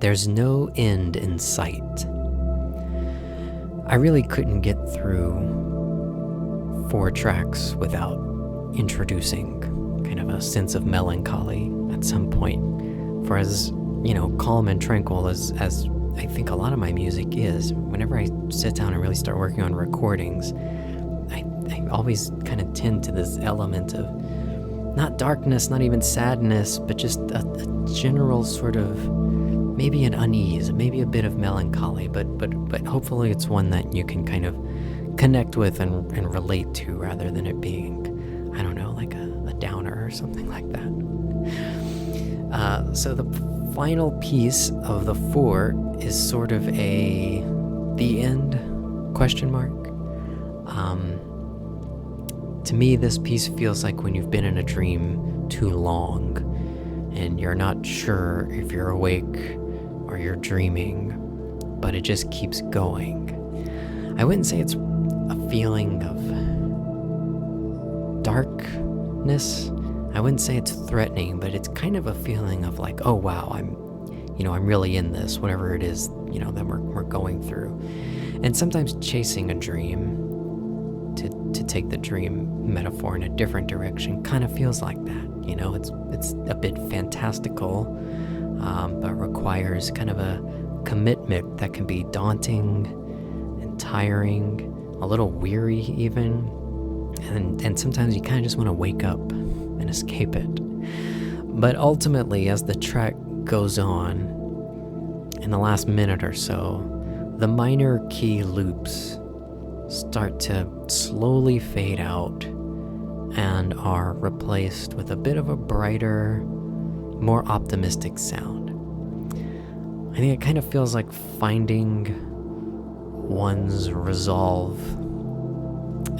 There's no end in sight. I really couldn't get through 4 tracks without introducing kind of a sense of melancholy at some point. For as, calm and tranquil as I think a lot of my music is, whenever I sit down and really start working on recordings, I always kind of tend to this element of not darkness, not even sadness, but just a general sort of maybe an unease, maybe a bit of melancholy, but hopefully it's one that you can kind of connect with and relate to, rather than it being, I don't know, like a downer or something like that. So the final piece of the 4 is sort of the end question mark. To me, this piece feels like when you've been in a dream too long and you're not sure if you're awake or you're dreaming, but it just keeps going. I wouldn't say it's a feeling of darkness. I wouldn't say it's threatening, but it's kind of a feeling of like, oh wow, I'm really in this, whatever it is, that we're going through. And sometimes chasing a dream, to take the dream metaphor in a different direction, kind of feels like that. It's a bit fantastical, but requires kind of a commitment that can be daunting and tiring, a little weary even, and sometimes you kind of just want to wake up and escape it. But ultimately, as the track goes on, in the last minute or so, the minor key loops start to slowly fade out and are replaced with a bit of a brighter, more optimistic sound. I think it kind of feels like finding one's resolve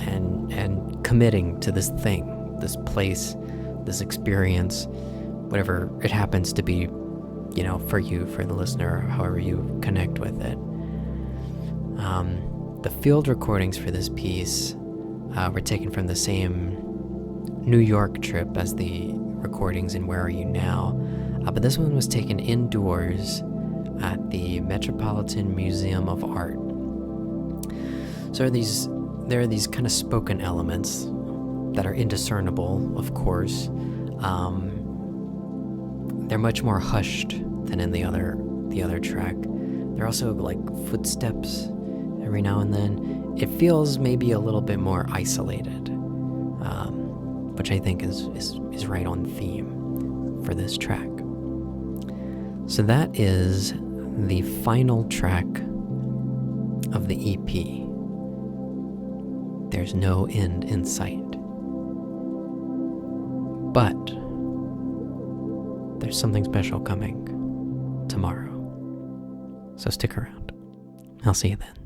and committing to this thing, this place, this experience, whatever it happens to be, for you, for the listener, however you connect with it. The field recordings for this piece were taken from the same New York trip as the recordings in Where Are You Now? But this one was taken indoors at the Metropolitan Museum of Art. So there are these kind of spoken elements that are indiscernible, of course. They're much more hushed than in the other track. There are also like footsteps every now and then. It feels maybe a little bit more isolated, which I think is right on theme for this track. So that is the final track of the EP. There's no end in sight. But there's something special coming tomorrow. So stick around. I'll see you then.